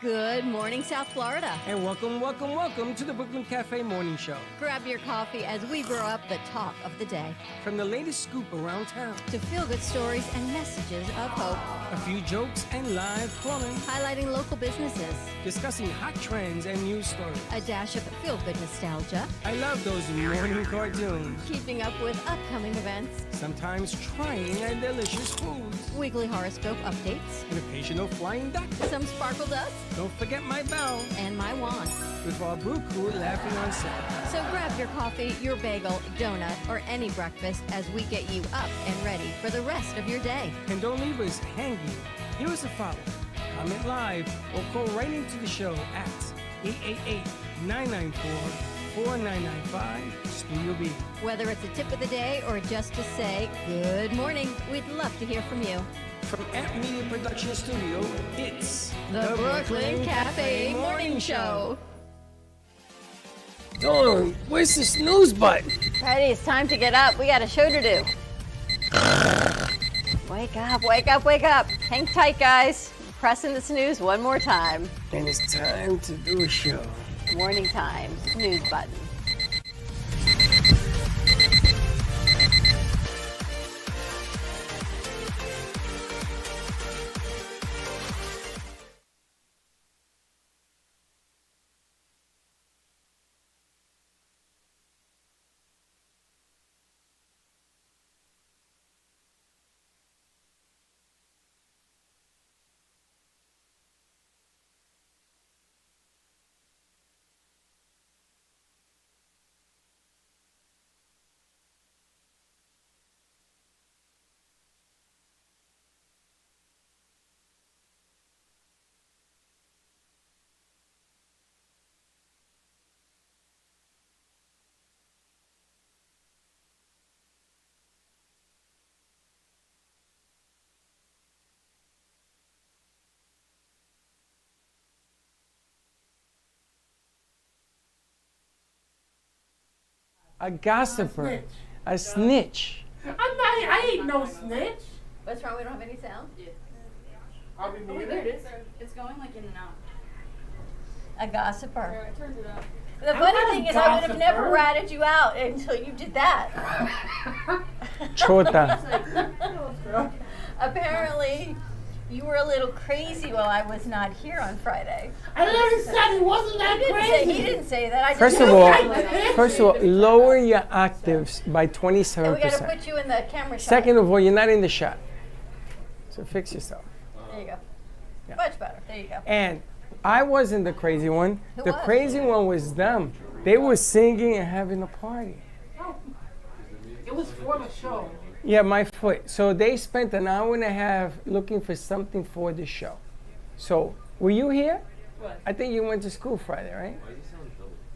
Good morning, South Florida. And welcome to the Brooklyn Cafe Morning Show. Grab your coffee as we brew up the talk of the day. From the latest scoop around town to feel-good stories and messages of hope. A few jokes and live calling. Highlighting local businesses. Discussing hot trends and news stories. A dash of feel-good nostalgia. I love those morning cartoons. Keeping up with upcoming events. Sometimes trying and delicious foods. Weekly horoscope updates. An occasional flying duck. Some sparkle dust. Don't forget my bell. And my wand. With our brew crew laughing on set. So grab your coffee, your bagel, donut, or any breakfast as we get you up and ready for the rest of your day. And don't leave us hanging. Give us a follow. Comment live or call right into the show at 888-994-4995 Studio B. Whether it's a tip of the day or just to say good morning, we'd love to hear from you. From Amp Media Production Studio, it's the Brooklyn Cafe Morning Show. Dawn, where's the snooze button? Freddie, it's time to get up. We got a show to do. Wake up, wake up, wake up. Hang tight, guys. Pressing the snooze one more time. And it's time to do a show. Morning time, snooze button. A gossiper. A snitch. I ain't no snitch. What's wrong? We don't have any sound? I'll be muted. There it is. It's going like in and out. A gossiper. It turns it up. The funny thing is, I would have never ratted you out until you did that. Chota. Apparently, you were a little crazy while I was not here on Friday. I never said it wasn't that crazy. He didn't say that. I First of all, lower your octaves by 27%. And we got to put you in the camera shot. Second of all, you're not in the shot. So fix yourself. There you go. Yeah. Much better. There you go. And I wasn't the crazy one. Who The was? crazy one was them. They were singing and having a party. It was for the show. Yeah, my foot. So they spent an hour and a half looking for something for the show. So, were you here? What? I think you went to school Friday, right?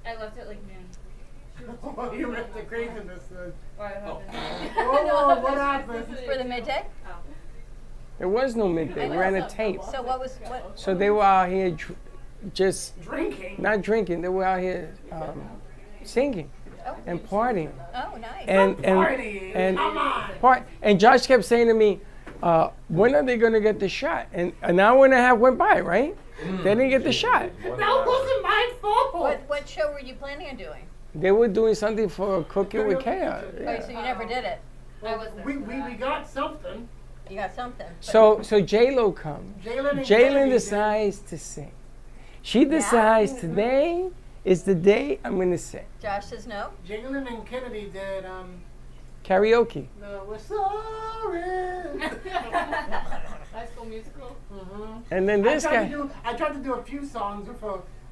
I left at like noon. You meant the craziness. Or I happened. Oh, what happened? For the midday? Oh. There was no midday. We ran a tape. So what was, what? So they were out here just Drinking. not drinking. They were out here singing and partying. Oh, nice. And Come on. And Josh kept saying to me, when are they gonna get the shot? And an hour and a half went by, right? They didn't get the shot. That wasn't my fault. What show were you planning on doing? They were doing something for Cooking with Chaos. Oh, Yeah. so you never did it. I was there. We got something. You got something. So J-Lo comes. Jalen Jalen decides to sing. She decides today is the day I'm gonna sing. Josh says no. Jalen and Kennedy did Karaoke. no, we're sorry. High School Musical. And then this guy. I tried to do a few songs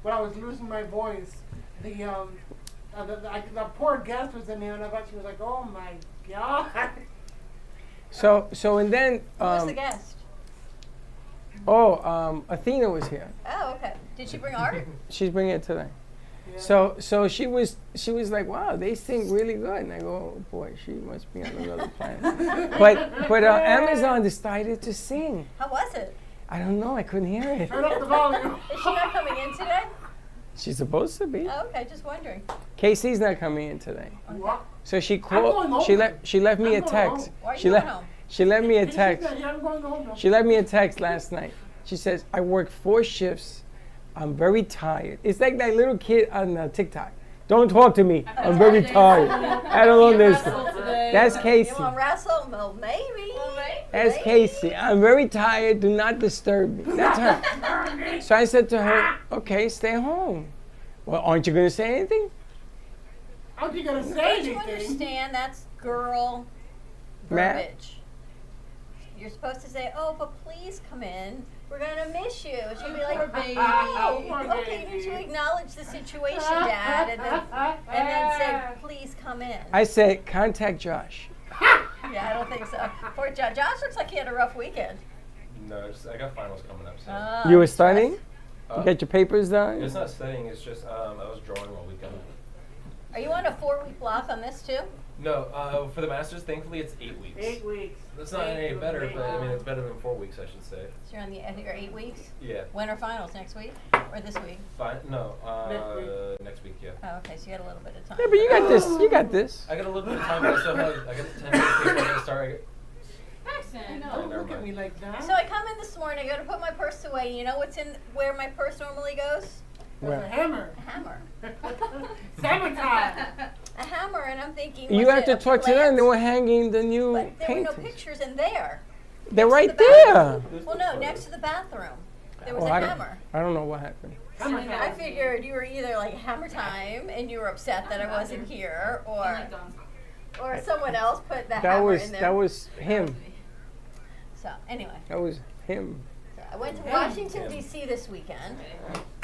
when I was losing my voice. The poor guest was in there, and I thought she was like, "Oh my god." So and then. Who was the guest? Athena was here. Oh, okay. Did she bring art? She's bringing it today. Yeah. So she was like, wow, they sing really good. And I go, oh boy, she must be on another planet. but Amazon decided to sing. How was it? I don't know. I couldn't hear it. Turn up the volume. Is she not coming in today? She's supposed to be. Oh, okay. Just wondering. Casey's not coming in today. What? So she going called. home. She left me a I'm going text. home. Why are you She going left. home? She left me a text. Yeah, I'm going home now. She left me a text last night. She says, I worked 4 shifts. I'm very tired. It's like that little kid on TikTok. Don't talk to me. I'm very tired. I don't understand. That's Casey. You want to wrestle? Well, maybe. That's Casey. I'm very tired. Do not disturb me. That's her. So I said to her, okay, stay home. Well, aren't you going to say anything? Aren't you gonna say Don't you anything? understand? That's girl Matt? verbiage. You're supposed to say, "Oh, but please come in. We're gonna miss you." And she'll be like, "Oh, Poor okay, baby. did you acknowledge the situation, Dad?" And then say, "Please come in." I said, contact Josh. Yeah, I don't think so. Poor Josh. Josh looks like he had a rough weekend. No, I got finals coming up, so. You were stressed? studying? You got your papers done? It's not studying, it's just I was drawing all weekend. Are you on a 4-week block on this too? No, for the Masters, thankfully it's 8 weeks. 8 weeks. That's not any better, but I mean it's better than 4 weeks, I should say. So you're on your 8 weeks? Yeah. When are finals? Next week? Or this week? No, next week, yeah. Oh, okay, so you got a little bit of time. Yeah, but you got this. You got this. I got a little bit of time, but I got the 10 minutes before I start. Accent. Don't never look at mind. me like that. So I come in this morning, I go to put my purse away. You know what's in where my purse normally goes? There's a hammer. A hammer. Sabotage. A hammer, and I'm thinking. You was have it to a talk to them. plant? They were hanging the new But there were no paintings. pictures in there. They're Next to right the there. bathroom. Well, no, next to the bathroom. There was Oh, a I don't, hammer. I don't know what happened. Hammer I time. figured you were either like hammer time and you were upset that I wasn't here, or someone else put the hammer in there. That was him. So anyway, That was him. so I went to Washington D.C. this weekend.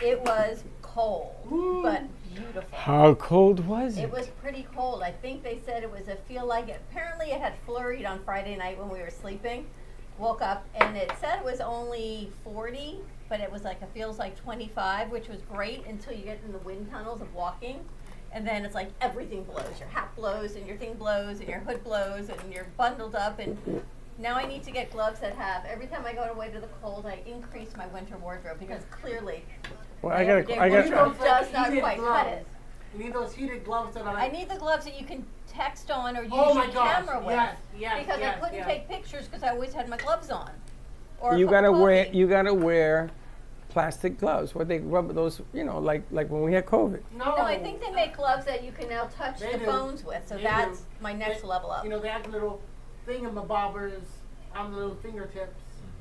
It was cold, but beautiful. How cold was it? It was pretty cold. I think they said it was a feel like it. Apparently, it had flurried on Friday night when we were sleeping. Woke up and it said it was only 40, but it was like it feels like 25, which was great until you get in the wind tunnels of walking. And then it's like everything blows. Your hat blows and your thing blows and your hood blows and you're bundled up. And now I need to get gloves that have, every time I go away to the cold, I increase my winter wardrobe because clearly Well, my I everyday got. wardrobe does not Heated quite gloves. cut it. You need those heated gloves that are I like. need the gloves that you can text on or use Oh my your gosh, camera with. yes, because yes, I couldn't yes. take pictures because I always had my gloves on. Or You a cup of gotta coffee. wear plastic gloves. What they rub those, like when we had COVID. No. No, I think they make gloves that you can now touch They the do. phones with. So They that's do. my next They- level up. You know, they have little thingamabobbers on the little fingertips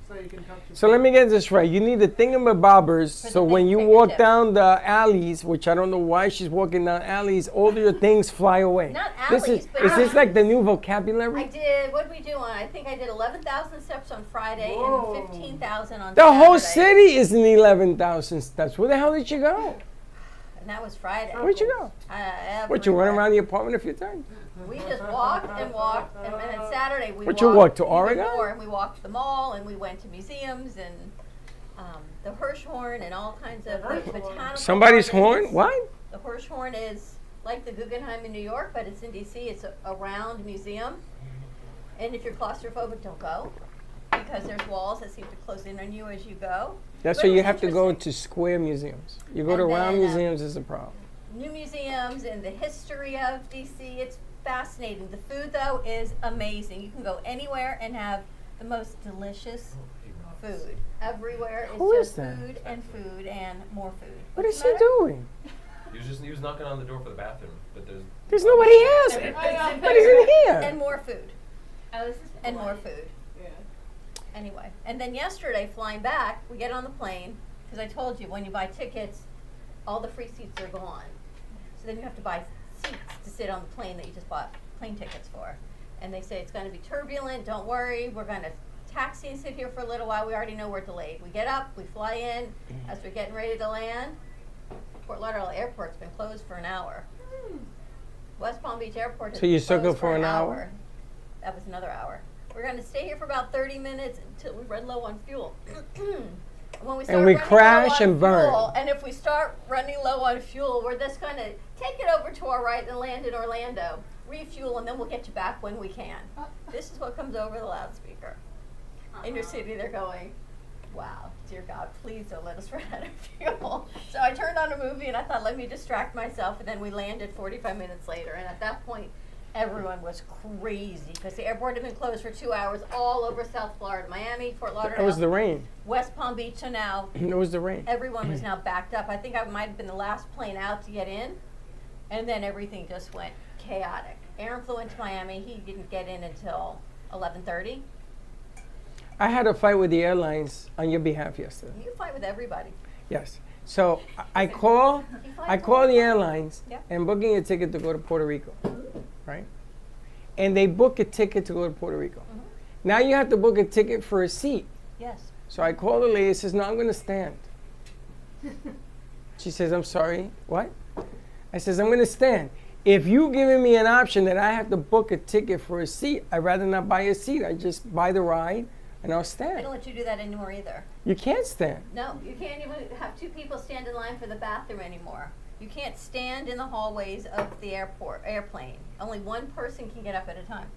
so you can touch your So let me get this right. You need the thingamabobbers. For So the when big you walk fingertips. down the alleys, which I don't know why she's walking down alleys, all your things fly away. Not This alleys, but is this like the new vocabulary? I did. What did we do on? I think I did 11,000 steps on Friday Whoa. and 15,000 on The Saturday. whole city is in 11,000 steps. Where the hell did you go? And that was Friday. Where'd you go? What, you run Everywhere. around the apartment a few times? We just walked and walked, and then Saturday we What, walked. you walked to even Oregon? more, and we walked the mall, and we went to museums and the Hirshhorn and all kinds of the botanical Somebody's gardens. horn? What? The Hirshhorn is like the Guggenheim in New York, but it's in D.C. It's a round museum, and if you're claustrophobic, don't go because there's walls that seem to close in on you as you go. That's But why it you was have to go interesting. to square museums. You go to And round then, museums is a problem. New museums and the history of DC. It's fascinating. The food, though, is amazing. You can go anywhere and have the most delicious food. Everywhere Who is is just that? food and more food. What What's is the he matter? doing? He was knocking on the door for the bathroom, but There's nobody else. Nobody's in here. And more food. Oh, this is And more polite. food. Anyway, and then yesterday, flying back, we get on the plane, because I told you, when you buy tickets, all the free seats are gone. So then you have to buy seats to sit on the plane that you just bought plane tickets for. And they say it's going to be turbulent, don't worry, we're going to taxi and sit here for a little while, we already know we're delayed. We get up, we fly in, as we're getting ready to land, Fort Lauderdale Airport's been closed for an hour. West Palm Beach Airport has So you been stuck closed it for an hour? That was another hour. We're going to stay here for about 30 minutes until we run low on fuel. When we start we running crash low on and burn. fuel, and if we start running low on fuel, we're just going to take it over to our right and land in Orlando, refuel, and then we'll get you back when we can. This is what comes over the loudspeaker. In your city, they're going, wow, dear God, please don't let us run out of fuel. So I turned on a movie, and I thought, let me distract myself, and then we landed 45 minutes later. And at that point, Everyone was crazy because the airport had been closed for 2 hours all over South Florida, Miami, Fort Lauderdale, It was the rain. West Palm Beach. So now It was the rain. everyone was now backed up. I think I might have been the last plane out to get in, and then everything just went chaotic. Aaron flew into Miami. He didn't get in until 11:30. I had a fight with the airlines on your behalf yesterday. You fight with everybody. Yes. So I call the airlines Yeah. and booking a ticket to go to Puerto Rico, right? And they book a ticket to go to Puerto Rico. Now you have to book a ticket for a seat. Yes. So I call the lady, says, no, I'm going to stand. She says, I'm sorry, what? I says, I'm going to stand. If you giving me an option that I have to book a ticket for a seat, I'd rather not buy a seat. I just buy the ride and I'll I stand. don't let you do that anymore either. You can't stand. No, you can't even have two people stand in line for the bathroom anymore. You can't stand in the hallways of the airplane. Only one person can get up at a time.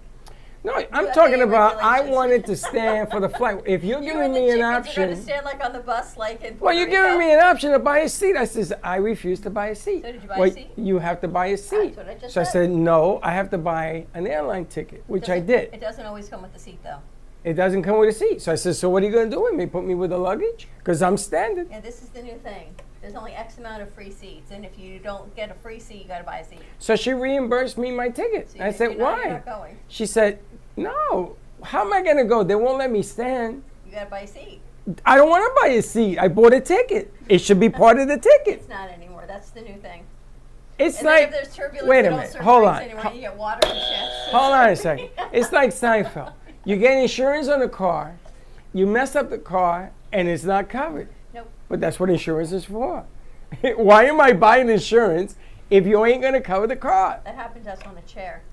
No, I'm have talking any about I regulations? wanted to stand for the flight. If you're You giving and the me an chickens are option, going to stand like on the bus, like in well, Puerto you're Rico. giving me an option to buy a seat. I says, I refuse to buy a seat. So did you buy a Well, seat? you have to buy a seat. what I just So I said. said, no, I have to buy an airline ticket, which I Doesn't- did. It doesn't always come with the seat, though. It doesn't come with a seat. So I said, so what are you going to do with me? Put me with the luggage? Because I'm standing. Yeah, this is the new thing. There's only X amount of free seats, and if you don't get a free seat, you got to buy a seat. So she reimbursed me my ticket. So I said, you're not why? going. She said, no. How am I going to go? They won't let me stand. You got to buy a seat. I don't want to buy a seat. I bought a ticket. It should be part of the ticket. It's not anymore. That's the new thing. It's And then like, if there's turbulence, wait they a don't minute, serve hold drinks on. anymore. You get water and shit. Hold on a second. It's like Seinfeld. You get insurance on the car, you mess up the car, and it's not covered. Nope. But that's what insurance is for. Why am I buying insurance if you ain't going to cover the car? That happened to us on a chair.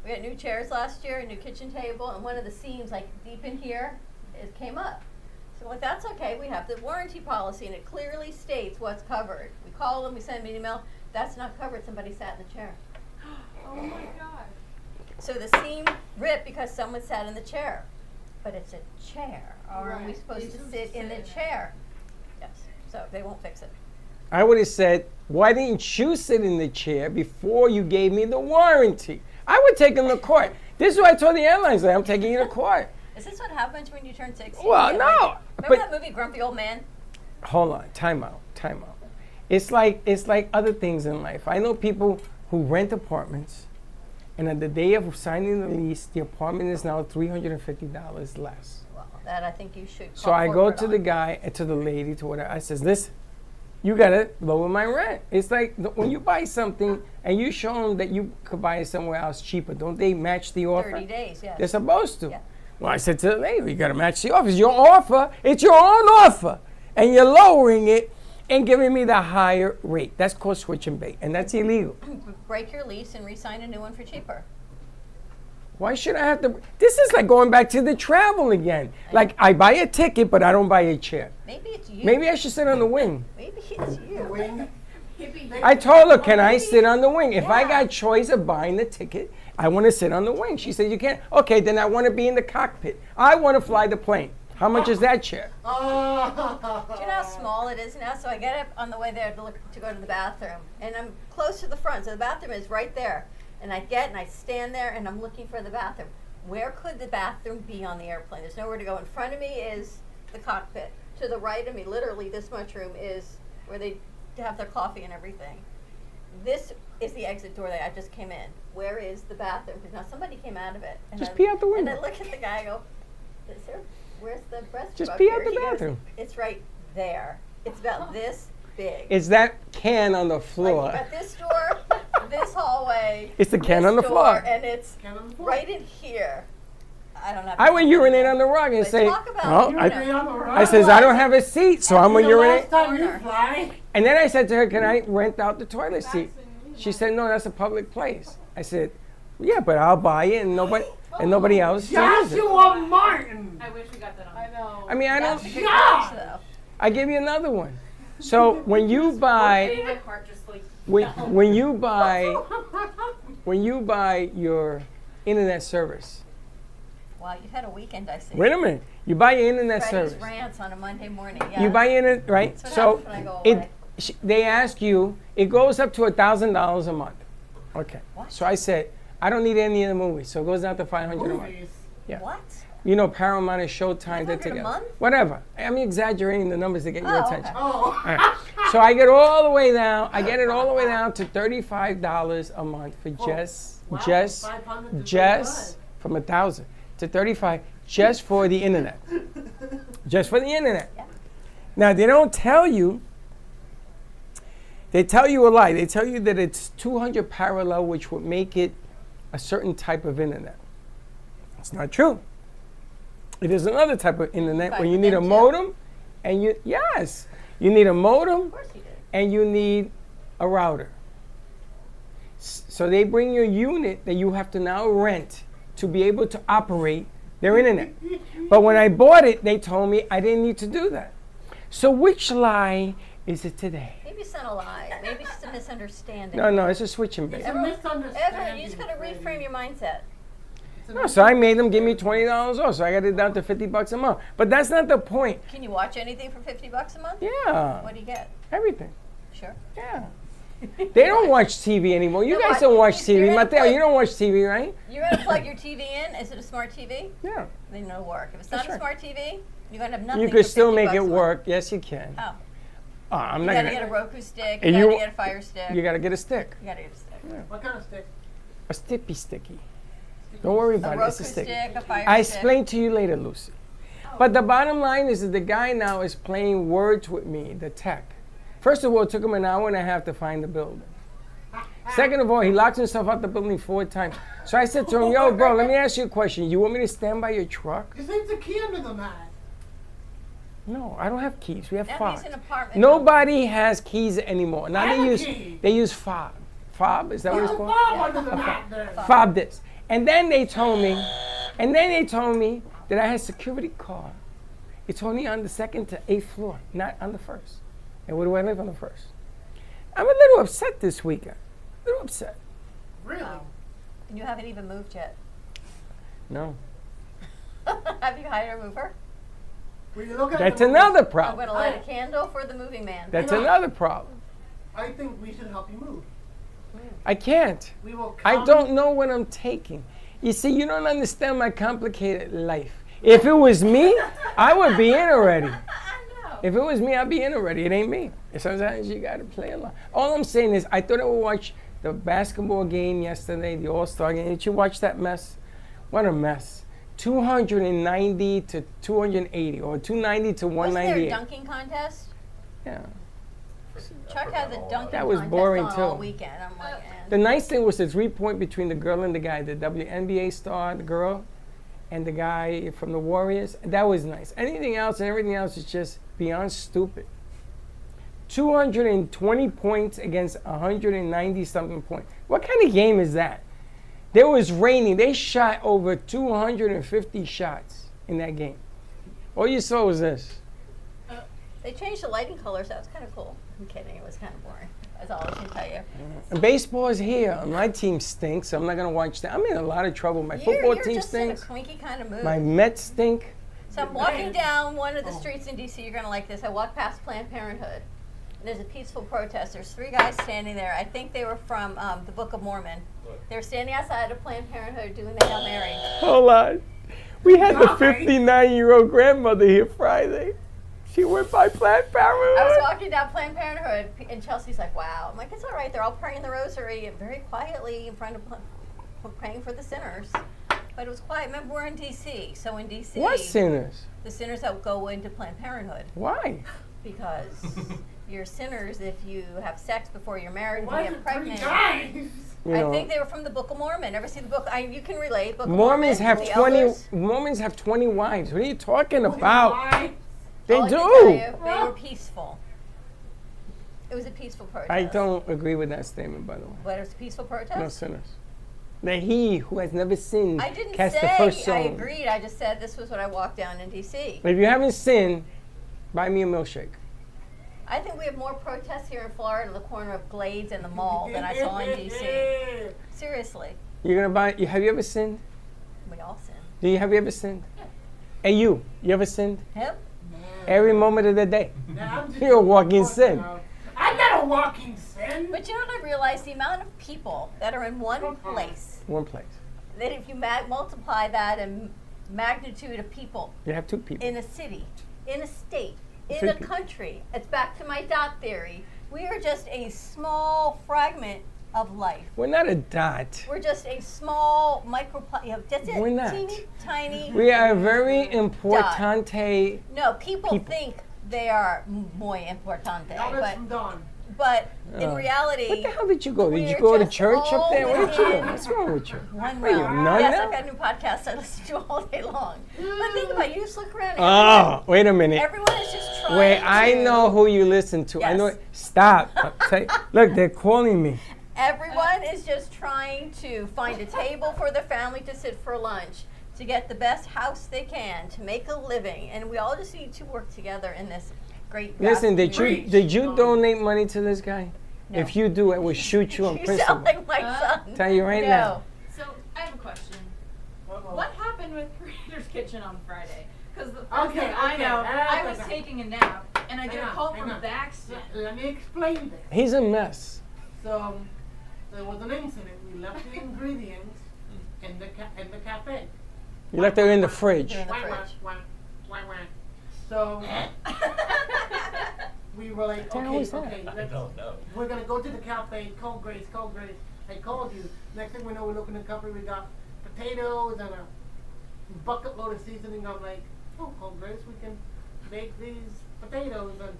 We got new chairs last year, a new kitchen table, and one of the seams, like deep in here, it came up. So like, that's okay. We have the warranty policy, and it clearly states what's covered. We call them, we send them an email. That's not covered. Somebody sat in the chair. Oh my god. So the seam ripped because someone sat in the chair. But it's a chair. Or are we Right. supposed You're to supposed sit to in the sit in it. chair? Yes. So they won't fix it. I would have said, why didn't you sit in the chair before you gave me the warranty? I would take him to court. This is what I told the airlines, I'm taking you to court. Is this what happens when you turn 60? Well, You get no, like- but- remember that movie, Grumpy Old Man? Hold on, time out. It's like other things in life. I know people who rent apartments, and on the day of signing the lease, the apartment is now $350 less. Well, that I think you should So call I go corporate to on. the guy, to the lady, to whatever. I says, listen, you gotta lower my rent. It's like when you buy something and you show them that you could buy it somewhere else cheaper, don't they match the offer? 30 days, yes. They're supposed to. Yeah. Well, I said to the lady, you gotta match the offer. It's your offer. It's your own offer. And you're lowering it and giving me the higher rate. That's called switch and bait, and that's illegal. Break your lease and re-sign a new one for cheaper. Why should I have to? This is like going back to the travel again. Like I buy a ticket, but I don't buy a chair. Maybe it's you. Maybe I should sit on the wing. Maybe it's you. Wing. I told her, can I sit on the wing? If I Yeah. got choice of buying the ticket, I want to sit on the wing. She said, you can't. Okay, then I want to be in the cockpit. I want to fly the plane. How much is that chair? Do you know how small it is now? So I get up on the way there to go to the bathroom, and I'm close to the front, so the bathroom is right there. And I stand there, and I'm looking for the bathroom. Where could the bathroom be on the airplane? There's nowhere to go. In front of me is the cockpit. To the right of me, literally this much room, is where they have their coffee and everything. This is the exit door that I just came in. Where is the bathroom? Because now somebody came out of it. And Just pee out the And window. I look at the guy, I go, where's the restroom? Just up pee here?" out the He goes, bathroom. It's right there. It's about this big. It's that can on the floor. Like, at this door, this hallway. It's the can this on the door, floor. And it's Can on the floor. right in here. I don't know. I would urinate on the rug and But say, talk about well, urinate. I says, I don't have a seat, so I'm going to urinate. Last time you fly. And then I said to her, can I rent out the toilet seat? She said, no, that's a public place. I said, yeah, but I'll buy it and nobody else uses it. Joshua Martin. I wish we got that on. I know. I mean, I That's a don't, good Yeah. catch, though. I give you another one. So when you buy, My heart just like. when you buy your internet service, Wow, you've had a weekend, I see. wait a minute, you buy your internet Freddy's service. rants on a Monday morning. Yeah. You buy internet, right? That's what So happens when I go it, away. they ask you, it goes up to $1,000 a month. Okay. What? So I said, I don't need any of the movies, so it goes down to $500 a month. Movies. Yeah. What? You know, Paramount and Showtime, they're $500 a together. month? Whatever. I'm exaggerating the numbers to get your Oh, okay. attention. Oh. All right. So I get all the way down. I get it all the way down to $35 a month for Wow, 500 to just from 1,000 to 35 just for the internet. Just for the internet. Yeah. Now they don't tell you. They tell you a lie. They tell you that it's 200 parallel, which would make it a certain type of internet. It's not true. It is another type of internet where you need a modem, and you need a modem, Of course you did. and you need a router. So they bring you a unit that you have to now rent to be able to operate their internet. But when I bought it, they told me I didn't need to do that. So which lie is it today? Maybe it's not a lie. Maybe it's just a misunderstanding. No, it's a switching base. It's a Everyone, misunderstanding. you just got to Freddie. reframe your mindset. It's a No, so I made them give me $20 off, so I got it down to $50 a month. But that's not the point. Can you watch anything for $50 a month? Yeah, What do you get? everything. Sure. Yeah. They don't watch TV anymore. You No, guys don't watch you're TV. gonna Mateo, play- you don't watch TV, right? You're going to plug your TV in. Is it a smart TV? Yeah. Then it'll work. If it's That's not a right. smart TV, you're going to have nothing. You could for still $50 make a it month. work. Yes, you can. Oh. Oh, I'm You not got to gonna. get a Roku stick. And You got you- to get a Fire Stick. You gotta get a stick. You got to get a stick. What kind of stick? A sticky. Don't worry A about it. Roku It's a stick. stick, a Fire I Stick. explain to you later, Lucy. But the bottom line is that the guy now is playing words with me, the tech. First of all, it took him an hour and a half to find the building. Second of all, he locked himself out the building 4 times. So I said to him, yo, bro, let me ask you a question. You want me to stand by your truck? Just leave the key under the mat. No, I don't have keys. We have That fobs. means an apartment. Nobody has keys anymore. Now I they have a use key. they use fob. Fob, is that what it's Put a called? fob under the mat there. Fob this. And then they told me that I had a security card. It's only on the 2nd to 8th floor, not on the 1st. And where do I live on the 1st? I'm a little upset this weekend. A little upset. Really? Wow. And you haven't even moved yet. No. Have you hired a mover? When you look at That's the movie, another I'm problem. going to light a candle for the moving man. That's I know. another problem. I think we should help you move. I can't. We will I come. don't know what I'm taking. You see, you don't understand my complicated life. If it was me, I would be in already. I know. If it was me, I'd be in already. It ain't me. Sometimes you gotta play along. All I'm saying is, I thought I would watch the basketball game yesterday, the All-Star game. Did you watch that mess? What a mess. 290 to 280, or 290 to Wasn't there a 198. dunking contest? Yeah. Chuck had the dunking That was contest boring, on all too. weekend. I'm like, The nice thing was the 3-point between the girl and the guy, the WNBA star, the girl, and the guy from the Warriors. That was nice. Anything else and everything else is just beyond stupid. 220 points against 190 something points. What kind of game is that? There was raining. They shot over 250 shots in that game. All you saw was this. they changed the lighting colors. That was kind of cool. I'm kidding. It was kind of boring. That's all I can tell you. And baseball is here. My team stinks, so I'm not going to watch that. I'm in a lot of trouble. My football you're team just stinks. in a cranky kind of mood. My Mets stink. So I'm walking down one of the streets in D.C. You're going to like this. I walk past Planned Parenthood. And there's a peaceful protest. There's 3 guys standing there. I think they were from the Book of Mormon. They were standing outside of Planned Parenthood doing the Hail Mary. Hold on. We had the 59-year-old grandmother here Friday. She went by Planned Parenthood. I was walking down Planned Parenthood, and Chelsea's like, wow. I'm like, it's all right. They're all praying the rosary and very quietly in front of praying for the sinners. But it was quiet. Remember, we're in D.C. So in D.C., What sinners? the sinners that go into Planned Parenthood. Why? Because you're sinners if you have sex before you're married Why and is you get it 3 pregnant. guys? You I know, think they were from the Book of Mormon. Ever see the book? You can relate. Book of Mormons Mormon, have the 20. elders. Mormons have 20 wives. What are you talking about? Why? They All I can do. tell you, they were peaceful. It was a peaceful protest. I don't agree with that statement, by the way. But it was a peaceful protest? No sinners. That he who has never sinned I didn't cast say the first I stone. agreed. I just said this was what I walked down in D.C. If you haven't sinned, buy me a milkshake. I think we have more protests here in Florida in the corner of Glades and the mall than I saw in D.C. Seriously. You're gonna buy. Have you ever sinned? We all sin. Have you ever sinned? Hey, you ever sinned? Him? Every moment of the day. Nah, I'm just You're a walking joking, sin. now. I'm not a walking sin. But you know what I realized? The amount of people that are in one place One place. then if you multiply that in magnitude of people You have 2 people. in a city, in a state, in Three a people. country, it's back to my dot theory. We are just a small fragment of life. We're not a dot. We're just a small that's it. We're not. Teeny tiny. We are very importante. No, people people. think they are muy importante, Now that's from but Dawn. in reality, What the hell did you go? Did you we're go to just church up there? all What did you do? within What's wrong with you? one What are you, a realm. nun Yes, now? I've got a new podcast I listen to all day long. But think about it. You just look around. Oh, wait a minute. Everyone is just trying. Wait, I to- know who you listen to. I know. Yes. Stop. Look, they're calling me. Everyone is just trying to find a table for their family to sit for lunch, to get the best house they can, to make a living, and we all just need to work together in this great. Listen, vast community. did you donate money to this guy? No. If you do, I will shoot you on You principle. sound like my son. Tell you right No. now. So I have a question. Uh-oh. What happened with Creator's Kitchen on Friday? Because the first Okay, thing I okay, know, I okay. was taking a nap and I get a Hang on, call hang from on. Baxton. Let me explain this. He's a mess. So there was an incident. We left the ingredients in the cafe. You left her in the fridge. They're in the Wah, wah, fridge. wah, wah, wah. So we were like, the hell okay, was that? okay, I let's, don't know. we're gonna go to the cafe. Call Grace, call Grace. I called you. Next thing we know, we look in the cupboard. We got potatoes and a bucket load of seasoning. I'm like, oh, call Grace. We can make these potatoes. And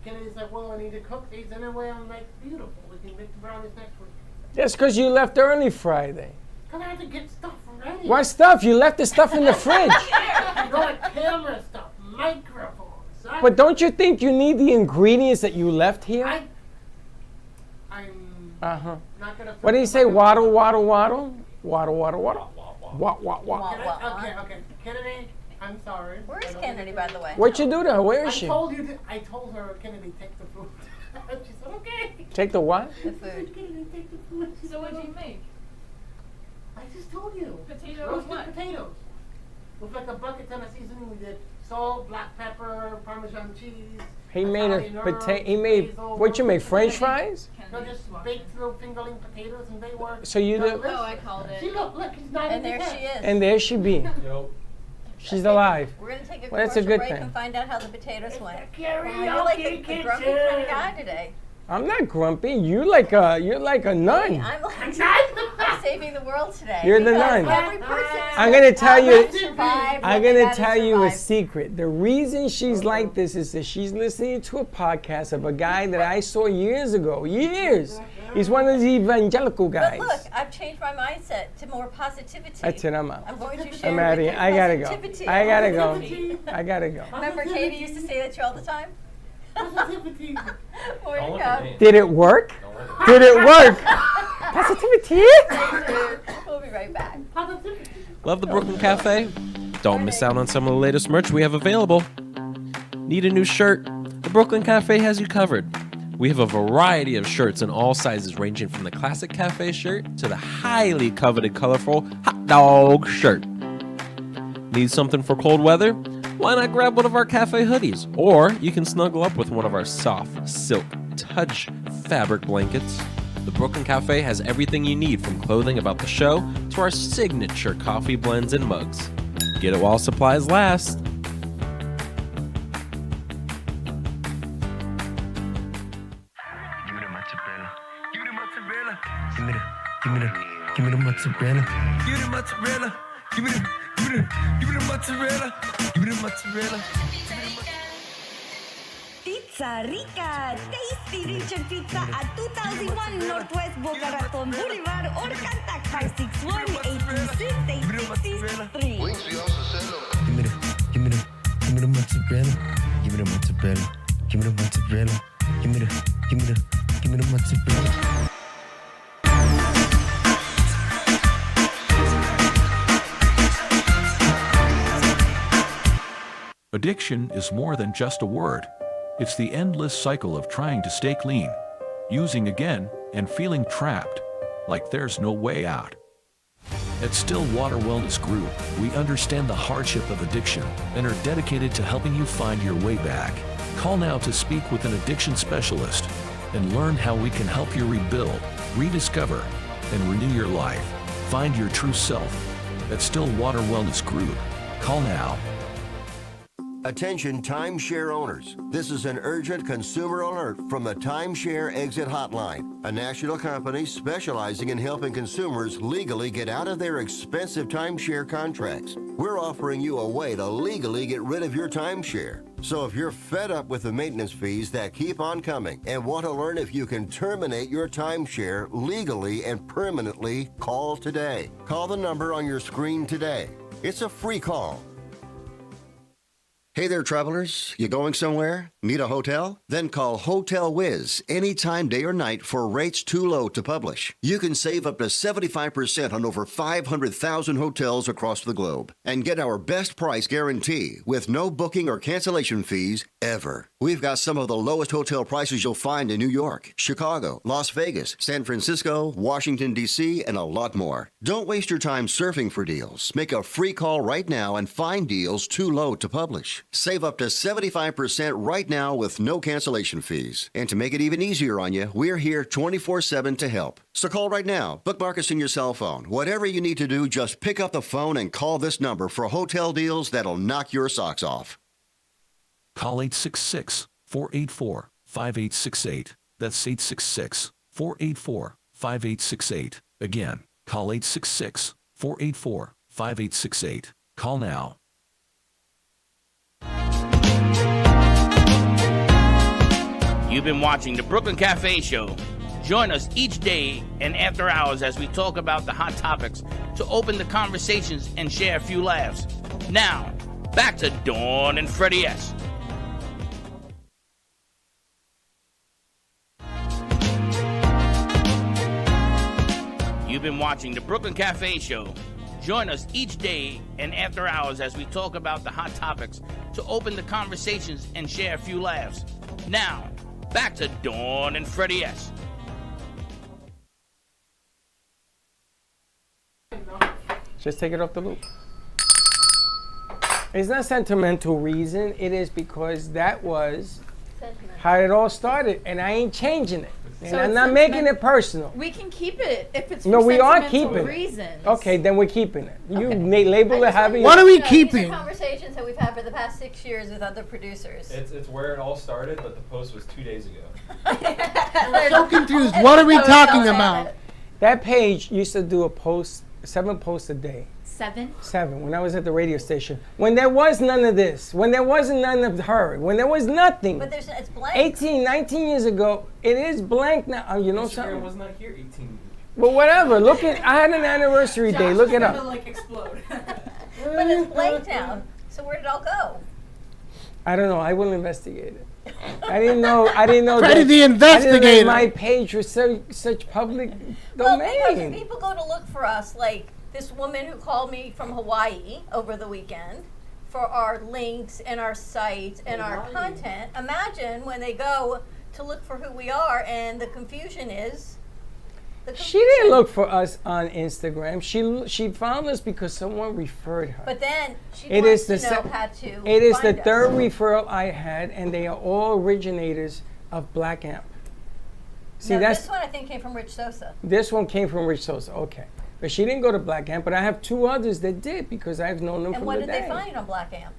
Kennedy's like, well, I need to cook these anyway. I'm like, beautiful. We can make the brownies next week. That's because you left early Friday. Cause I had to get stuff ready. What stuff? You left the stuff in the fridge. You know, like camera stuff, microphones. But don't you think you need the ingredients that you left here? I'm Uh-huh. not gonna. What do you say? Waddle, waddle, waddle? Waddle, waddle, waddle? Wah, wah, wah. Wah. Okay. Kennedy, I'm sorry. Where I is don't Kennedy, think- by the way? What'd you do to her? Where I is she? told her, Kennedy, take the food. And she said, okay. Take the what? The food. Kennedy, take the food. She So said, what'd you make? I just told you. Potatoes Roasted what? potatoes. With like a bucket ton of seasoning, we did salt, black pepper, Parmesan cheese. He made a Italian potato. herbs, He made. basil, What you make? roasted French potatoes. fries? No, just baked little fingerling potatoes, and they were. So you do- delicious. Oh, I called it. See, look, he's not And there she is. And there she be. Yo, She's alive. We're gonna take a Well, that's a commercial good break thing. and find out how the potatoes It's went. the Wow, you're like karaoke the grumpy kind of kitchen. guy today. I'm not grumpy. You're like a nun. I'm like I'm saving the world today. You're the because nun. Every person I'm gonna tell you. survive I'm what they gonna gotta tell you a survive. secret. The reason she's like this is that she's listening to a podcast of a guy that I saw years ago. Years. He's one of these evangelical But guys. look, I've changed my mindset to more positivity. That's it. I'm out. I'm going to share I'm out of with here. you I gotta go. positivity. I gotta go. Positivity. I gotta go. Remember Katie used to say that to you all the time? Positivity. Where don't you look at go? me. Did it work? Don't let it. Did it work? Positivity. We'll be right back. Positivity. Love the Brooklyn Cafe? Don't miss out on some of the latest merch we have available. Need a new shirt? The Brooklyn Cafe has you covered. We have a variety of shirts in all sizes, ranging from the classic cafe shirt to the highly coveted colorful hot dog shirt. Need something for cold weather? Why not grab one of our cafe hoodies? Or you can snuggle up with one of our soft silk touch fabric blankets. The Brooklyn Cafe has everything you need, from clothing about the show to our signature coffee blends and mugs. Get it while supplies last. Give me the mozzarella. Give me the mozzarella. Give me the mozzarella. Give me the mozzarella. Give me the mozzarella. Give me the mozzarella. Pizza Rica, tasty Richard Pizza at 2001 Northwest Boca Raton Boulevard or contact 561-826-8663. Give me the mozzarella. Give me the mozzarella. Give me the mozzarella. Give me the mozzarella. Addiction is more than just a word. It's the endless cycle of trying to stay clean, using again, and feeling trapped, like there's no way out. At Stillwater Wellness Group, we understand the hardship of addiction and are dedicated to helping you find your way back. Call now to speak with an addiction specialist and learn how we can help you rebuild, rediscover, and renew your life. Find your true self at Stillwater Wellness Group. Call now. Attention timeshare owners. This is an urgent consumer alert from the Timeshare Exit Hotline, a national company specializing in helping consumers legally get out of their expensive timeshare contracts. We're offering you a way to legally get rid of your timeshare. So if you're fed up with the maintenance fees that keep on coming and want to learn if you can terminate your timeshare legally and permanently, call today. Call the number on your screen today. It's a free call. Hey there, travelers. You going somewhere? Need a hotel? Then call Hotel Wiz anytime, day or night, for rates too low to publish. You can save up to 75% on over 500,000 hotels across the globe and get our best price guarantee with no booking or cancellation fees ever. We've got some of the lowest hotel prices you'll find in New York, Chicago, Las Vegas, San Francisco, Washington, D.C., and a lot more. Don't waste your time surfing for deals. Make a free call right now and find deals too low to publish. Save up to 75% right now with no cancellation fees. And to make it even easier on you, we're here 24/7 to help. So call right now. Bookmark us in your cell phone. Whatever you need to do, just pick up the phone and call this number for hotel deals that'll knock your socks off. Call 866-484-5868. That's 866-484-5868. Again, call 866-484-5868. Call now. You've been watching the Brooklyn Cafe Show. Join us each day and after hours as we talk about the hot topics to open the conversations and share a few laughs. Now, back to Dawn and Freddie S. You've been watching the Brooklyn Cafe Show. Join us each day and after hours as we talk about the hot topics to open the conversations and share a few laughs. Now, back to Dawn and Freddie S. Just take it off the loop. It's not sentimental reason. It is because that was how it all started, and I ain't changing it. And So I'm it's not making it personal. We can keep it if it's for No, we are sentimental keeping reasons. it. Okay, then we're keeping it. You label it having. What are we keeping? These are conversations that we've had for the past 6 years with other producers. It's where it all started, but the post was 2 days ago. I'm so confused. What are we talking about? That page used to do 7 posts a day. 7? 7, when I was at the radio station. When there was none of this. When there wasn't none of her. When there was nothing. But it's blank. 18, 19 years ago, it is blank now. You know Instagram something? was not here 18. But whatever. Look at, I had an anniversary day. Look it up. Explode. But it's blank now. So where did it all go? I don't know. I will investigate it. I didn't know. Freddie the investigator. I didn't know my page was such public Well, domain. because people go to look for us, like this woman who called me from Hawaii over the weekend for our links and our sites and our content. Imagine when they go to look for who we are and the confusion is. She didn't look for us on Instagram. She found us because someone referred her. But then she It wants is to the know se- how to It is the find us. third referral I had, and they are all originators of Black Amp. See, No, that's this one I think came from Rich Sosa. this one came from Rich Sosa. Okay, but she didn't go to Black Amp. But I have 2 others that did because I've known them And from what the did day. they find on Black Amp?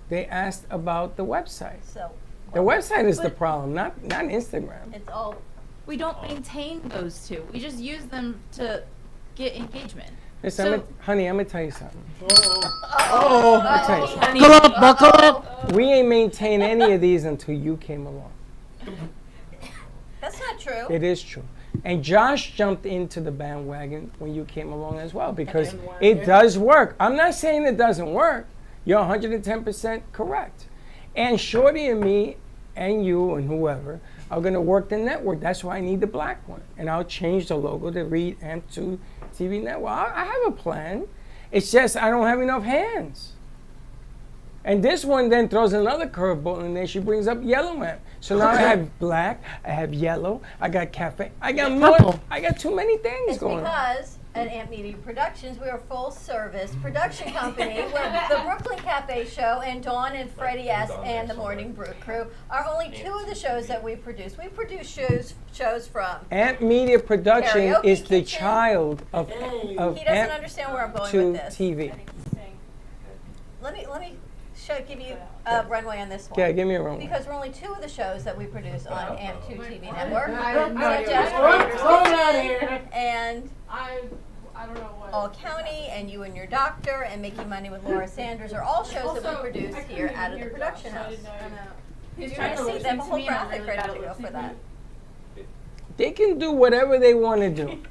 They asked about the website. So The website is the But- problem, not Instagram. it's all. We don't maintain those two. We just use them to get engagement. Listen, So- honey, I'm gonna tell you something. Uh-oh. I'll tell you something. Buckle up, buckle up. We ain't maintained any of these until you came along. That's not true. It is true. And Josh jumped into the bandwagon when you came along as well because it does work. I'm not saying it doesn't work. You're 110% correct. And Shorty and me and you and whoever are going to work the network. That's why I need the black one. And I'll change the logo to read AMP2 TV Network. I have a plan. It's just I don't have enough hands. And this one then throws another curveball in there. She brings up yellow amp. So now I have black, I have yellow, I got cafe, I got more. Purple. I got too many things It's going on. because At Amp Media Productions, we are a full-service production company where the Brooklyn Cafe Show and Dawn and Freddie S. and the Morning Brew Crew are only two of the shows that we produce. We produce shows from Amp Media Production Karaoke is the Kitchen. child of He doesn't Amp understand where I'm going to with this. TV. Let me give you a runway on this one. Yeah, give me a runway. Because we're only two of the shows that we produce on AMP2 TV Network, and I don't know what. All County, and You and Your Doctor, and Making Money with Laura Sanders are all shows that we produce here out of the production house. You're trying to see them a whole graphic ready to go for that. They can do whatever they want to do.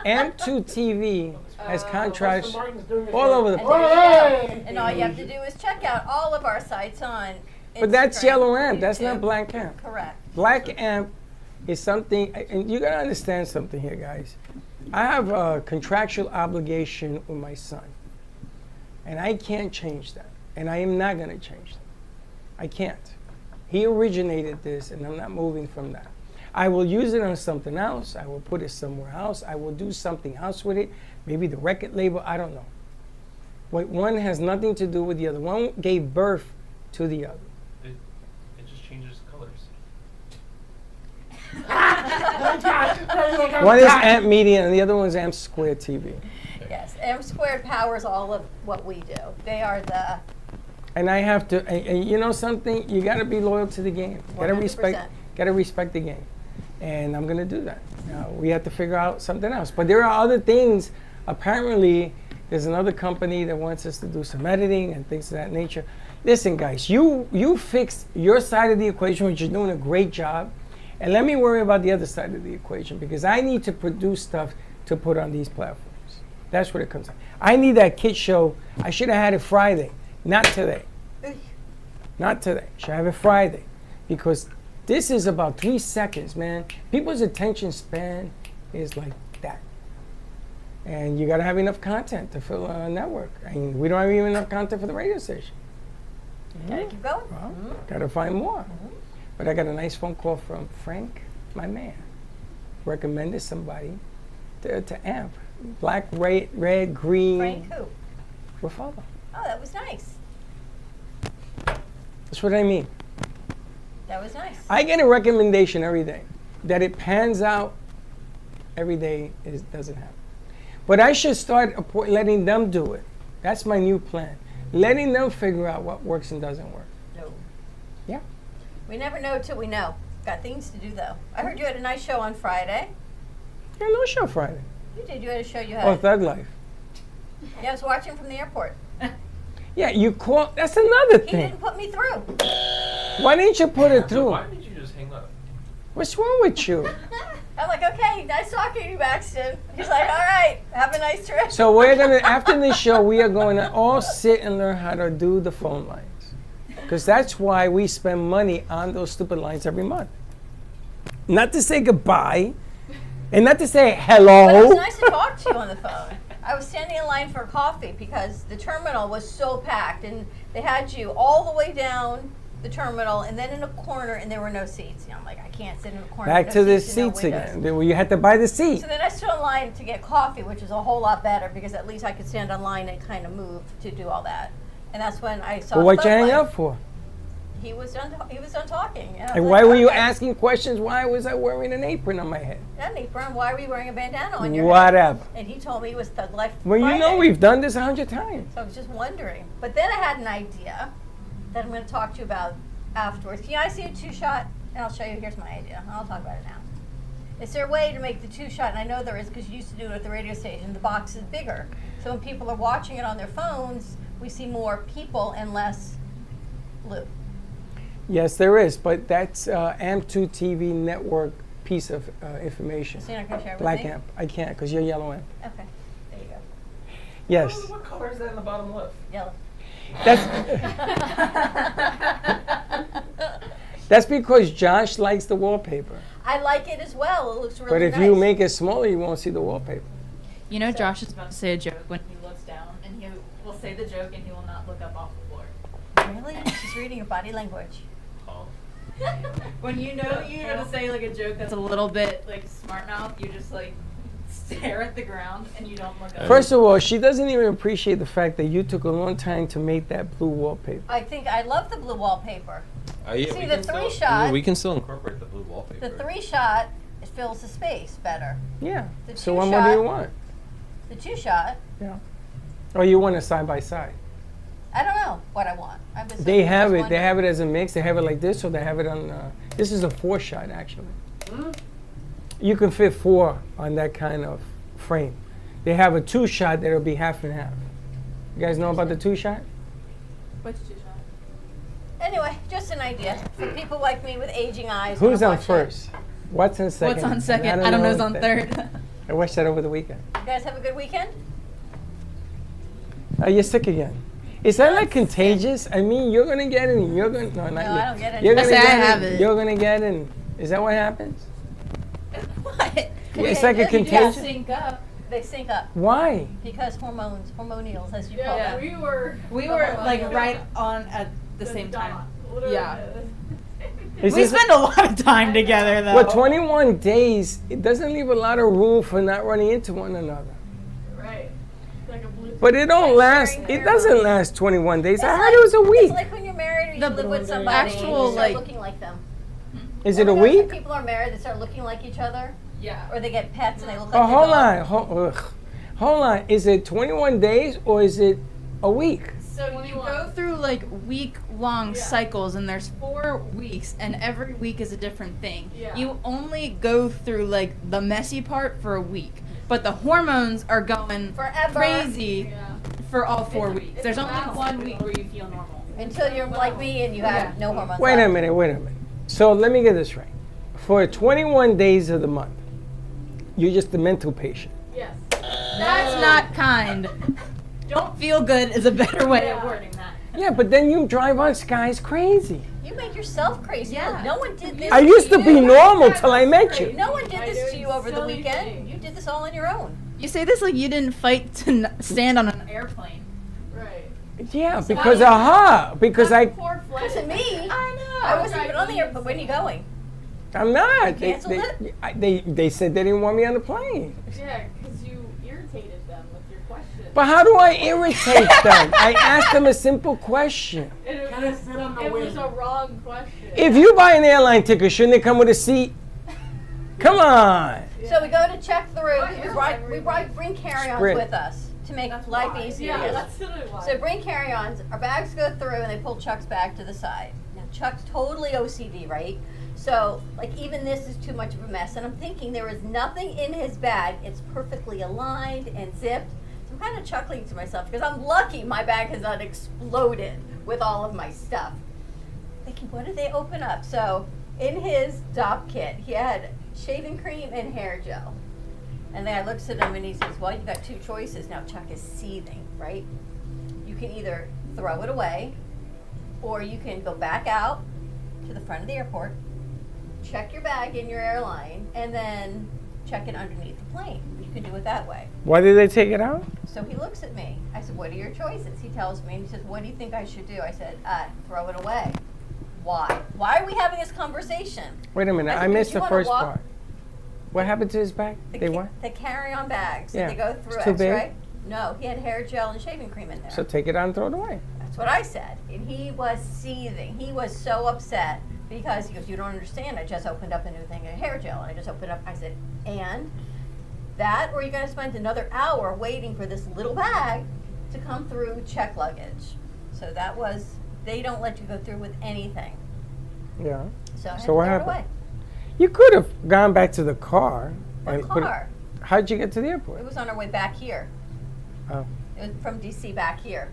AMP2 TV has contracts all over the place. And all you have to do is check out all of our sites on But that's Instagram, yellow amp. That's YouTube. not black amp. Correct. Black amp is something, and you gotta understand something here, guys. I have a contractual obligation with my son, and I can't change that, and I am not gonna change that. I can't. He originated this, and I'm not moving from that. I will use it on something else. I will put it somewhere else. I will do something else with it. Maybe the record label. I don't know. What one has nothing to do with the other. One gave birth to the other. It just changes colors. One is Amp Media and the other one is Amp Square TV. Yes, M Squared powers all of what we do. They are the And I have to, and you know something? You got to be loyal to the game. Got to 100%. respect the game. And I'm going to do that. We have to figure out something else. But there are other things. Apparently, there's another company that wants us to do some editing and things of that nature. Listen, guys, you fix your side of the equation, which you're doing a great job. And let me worry about the other side of the equation, because I need to produce stuff to put on these platforms. That's what it comes down. I need that kid show. I should have had it Friday, not today. Not today. Should have it Friday, because this is about 3 seconds, man. People's attention span is like that. And you got to have enough content to fill a network. I mean, we don't have even enough content for the radio station. gotta keep going. Well, got to find more. But I got a nice phone call from Frank, my man. Recommended somebody to AMP. Black, red, green. Frank who? Rafalo. Oh, that was nice. That's what I mean. That was nice. I get a recommendation every day. That it pans out every day doesn't happen. But I should start letting them do it. That's my new plan. Letting them figure out what works and doesn't work. No. Yeah. We never know till we know. Got things to do though. I heard you had a nice show on Friday. Yeah, no show Friday. You did. You had a show you had. Oh, Thug Life. Yeah, I was watching from the airport. Yeah, you call. That's another He thing. didn't put me through. Why didn't you put it through? Why did you just hang up? What's wrong with you? I'm like, okay, nice talking to you, Baxton. He's like, all right, have a nice trip. So we're gonna, after this show, we are going to all sit and learn how to do the phone lines, because that's why we spend money on those stupid lines every month. Not to say goodbye, and not to say hello. But it was nice to talk to you on the phone. I was standing in line for coffee because the terminal was so packed, and they had you all the way down the terminal and then in a corner, and there were no seats. You know, I'm like, I can't sit in a corner. Back no to the seats and no seats windows. again. Where you had to buy the seat. So then I stood in line to get coffee, which is a whole lot better because at least I could stand on line and kind of move to do all that. And that's when I saw. Well, the what you phone hang line. up for? He was done. He was done talking. And I was And like, why were you okay. asking questions? Why was I wearing an apron on my head? Not an apron. Why were you wearing a bandana on your head? Whatever. And he told me it was Thug Life Well, you know Friday. we've done this 100 times. So I was just wondering. But then I had an idea that I'm going to talk to you about afterwards. Can I see a two-shot? And I'll show you. Here's my idea. I'll talk about it now. Is there a way to make the two-shot? And I know there is because you used to do it at the radio station. The box is bigger. So when people are watching it on their phones, we see more people and less blue. Yes, there is, but that's AMP2 TV network piece of information. So you're not going to share it with Black me? amp. I can't because you're yellow amp. Okay. There you go. Yes. What color is that in the bottom left? Yellow. That's because Josh likes the wallpaper. I like it as well. It looks really But if nice. you make it smaller, you won't see the wallpaper. You know, Josh is about to say a joke when he looks down, and he will say the joke, and he will not look up off the floor. Really? She's reading your body language. Oh. When you know you're gonna say like a joke that's a little bit like smart mouth, you just like stare at the ground and you don't look up. First of all, she doesn't even appreciate the fact that you took a long time to make that blue wallpaper. I think I love the blue wallpaper. Yeah, See, the 3-shot. We can still incorporate the blue wallpaper. The 3-shot, it fills the space better. Yeah. The So 2-shot, what do you want? The 2-shot, Yeah. Or you want a side by side? I don't know what I want. I was They have just it. They wondering. have it as a mix. They have it like this, or they have it on. This is a 4-shot actually. You can fit 4 on that kind of frame. They have a 2-shot that'll be half and half. You guys know about the 2-shot? What's 2-shot? Anyway, just an idea for people like me with aging eyes. Who's wanna on watch first? What's on second? What's on And second? I don't know who's on that- third. I watched that over the weekend. it. You guys have a good weekend? Are you sick again? Is that like contagious? I mean, you're gonna get it, and you're gonna no, not No, you. I don't get it. You're I gonna say I get have it. it. You're gonna get it. Is that what happens? What? It's like a Yeah. contagion. Sync up. They sync up Why? because hormonals, as you call Yeah, them. we were like right on at the same time. Yeah. Is We this- spend a lot of time together though. Well, 21 days, it doesn't leave a lot of room for not running into one another. Right. Like a blue. But it don't last, sharing it doesn't last 21 days. It's I heard like- it was a week. It's like when you're married or you The live with somebody actual, and you start like- looking like them. Is it a Ever notice when week? people are married, they start looking like each other? Yeah. Or they get pets and they look like Oh, their hold dog. on. Hold on. Is it 21 days or is it a week? So you go through like week-long cycles, and there's 4 weeks, and every week is a different thing. Yeah. You only go through like the messy part for a week, but the hormones are going Forever. crazy Yeah. for all 4 weeks. it's There's a only balance. 1 week where you feel normal. Until you're like me and you have no hormones. Wait a left. minute. So let me get this right. For 21 days of the month, you're just a mental patient. Yes. That's not kind. Don't feel good is a better way of wording that. Yeah, but then you drive us guys crazy. You make yourself crazy. Yeah. Look, no one did this. I used to you. be normal till I met you. No one did this to you over the silly weekend. things. You did this all on your own. You say this like you didn't fight to stand on an airplane. Right. Yeah, because because I, Poor flesh. Listen, me. I know. I wasn't even on the airplane. When are you going? I'm not. Canceled They said they didn't want me on the plane. Yeah, because you irritated them with your question. But how do I irritate them? I asked them a simple question. Can I sit on the wing? It was a wrong question. If you buy an airline ticket, shouldn't it come with a seat? Come on. So we go to check through. We bring carry-ons Sprint. with us to make life easier. Yeah, that's literally why. So bring carry-ons. Our bags go through, and they pull Chuck's bag to the side. Now Chuck's totally OCD, right? So like even this is too much of a mess, and I'm thinking there is nothing in his bag. It's perfectly aligned and zipped. So I'm kind of chuckling to myself because I'm lucky my bag has not exploded with all of my stuff. Thinking, what did they open up? So in his DOP kit, he had shaving cream and hair gel. And then I looked at him and he says, well, you've got 2 choices. Now Chuck is seething, right? You can either throw it away, or you can go back out to the front of the airport, check your bag in your airline, and then check it underneath the plane. You can do it that way. Why did they take it out? So he looks at me. I said, what are your choices? He tells me, and he says, what do you think I should do? I said, throw it away. Why? Why are we having this conversation? Wait a minute. I I said, missed "Did the you wanna first walk?" part. What happened to his bag? They what? The carry-on bags. Yeah. They go through It's too big? X-ray. No, he had hair gel and shaving cream in there. So take it out and throw it away. That's what I said. And he was seething. He was so upset because he goes, you don't understand. I just opened up a new thing of hair gel. And I just opened up. I said, and that, or you're going to spend another hour waiting for this little bag to come through check luggage. So that was, they don't let you go through with anything. Yeah. So I had So to what throw it happened? away. You could have gone back to the car. The and put it- car. How'd you get to the airport? It was on our way back here. Oh. It was from DC back here.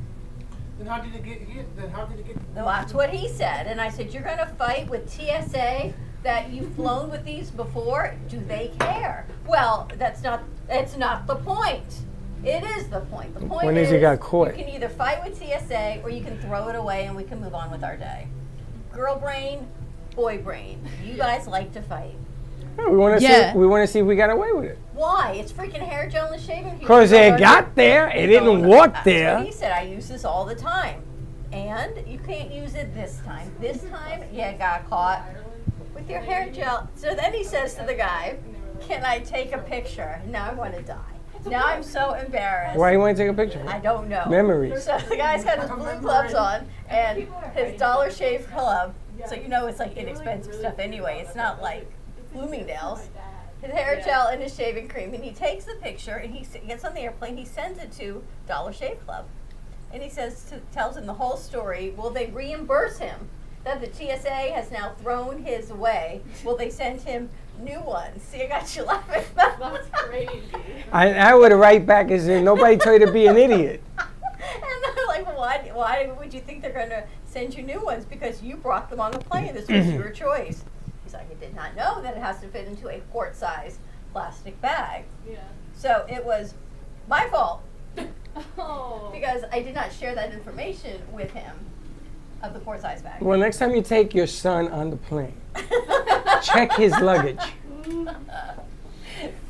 Then how did it get here? Then how did it get? No, that's what he said. And I said, you're going to fight with TSA that you've flown with these before? Do they care? Well, it's not the point. It is the point. The point When is he got caught? You can either fight with TSA or you can throw it away and we can move on with our day. Girl brain, boy brain. You guys like to fight. We want to Yeah. see. We want to see if we got away with it. Why? It's freaking hair gel and shaving cream. Because it got there. It didn't walk That's there. what he said. I use this all the time. And you can't use it this time. This time, you got caught with your hair gel. So then he says to the guy, can I take a picture? Now I want to die. Now I'm so embarrassed. Why you want to take a picture? I don't know. Memories. So the guy's got his blue gloves on and his Dollar Shave Club. So you know it's like inexpensive stuff anyway. It's not like Bloomingdale's. His hair gel and his shaving cream. And he takes the picture and he gets on the airplane. He sends it to Dollar Shave Club. And he tells him the whole story. Will they reimburse him? That the TSA has now thrown his way. Will they send him new ones? See, I got you laughing. That's crazy. I would have right back and said, nobody told you to be an idiot. And they're like, why would you think they're going to send you new ones? Because you brought them on the plane. This was your choice. He's like, I did not know that it has to fit into a quart-size plastic bag. Yeah. So it was my fault. Oh. Because I did not share that information with him of the quart-size bag. Well, next time you take your son on the plane, check his luggage.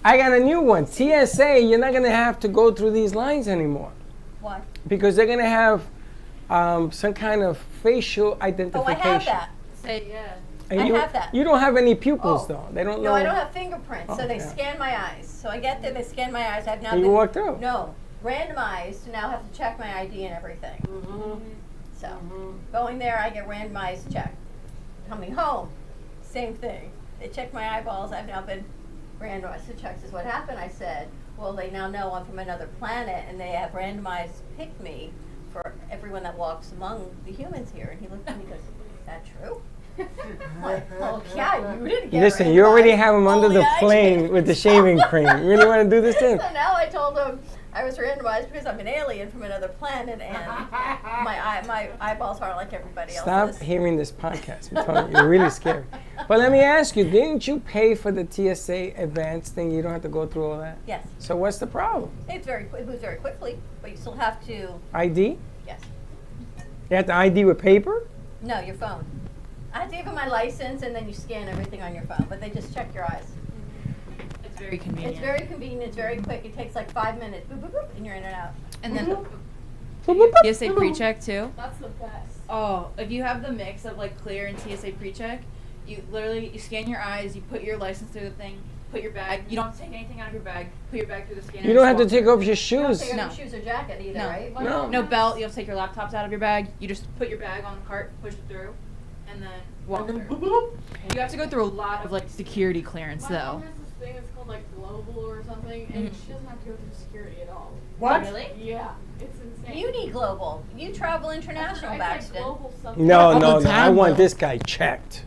I got a new one. TSA, you're not going to have to go through these lines anymore. Why? Because they're going to have some kind of facial identification. Oh, I have that. Say yeah. And I you, have that. You don't have any pupils, though. They don't know. No, I don't have fingerprints, so they yeah. scan my eyes. So I get there, they scan my eyes. I've now You been walk through. No, randomized to now have to check my ID and everything. So going there, I get randomized check. Coming home, same thing. They check my eyeballs. I've now been randomized to check. This is what happened. I said, well, they now know I'm from another planet, and they have randomized picked me for everyone that walks among the humans here. And he looked at me and goes, is that true? I'm like, oh, yeah, you didn't get Listen, you already have him under Only the I plane did. with the shaving cream. You really want to do this thing? So now I told him I was randomized because I'm an alien from another planet, and my eyeballs aren't like everybody Stop else's. hearing this podcast. I'm telling you, you're really scary. But let me ask you, didn't you pay for the TSA advance thing? You don't have to go through all that? Yes. So what's the problem? It moves very quickly, but you still have to. ID? Yes. You have to ID with paper? No, your phone. I have to give them my license, and then you scan everything on your phone, but they just check your eyes. It's very convenient. It's very convenient. It's very quick. It takes like 5 minutes. Boop, boop, boop, and you're in and out. And then TSA pre-check too. That's the best. Oh, if you have the mix of like clear and TSA pre-check, you literally scan your eyes, you put your license through the thing, put your bag. You don't have to take anything out of your bag. Put your bag through the scanner. You don't have to take off your You don't shoes. take No. off your shoes or jacket either, No. right? No. No belt. You have to take your laptops out of your bag. You just put your bag on the cart, push it through, and then walk through. You have to go through a lot of like security clearance My though. mom has this thing that's called like Global or something, and she doesn't have to go through security at all. What? Really? Yeah, it's insane. You need global. You travel international, It's like Baxton. global something. No, All no, the no. I time, want though. this guy checked.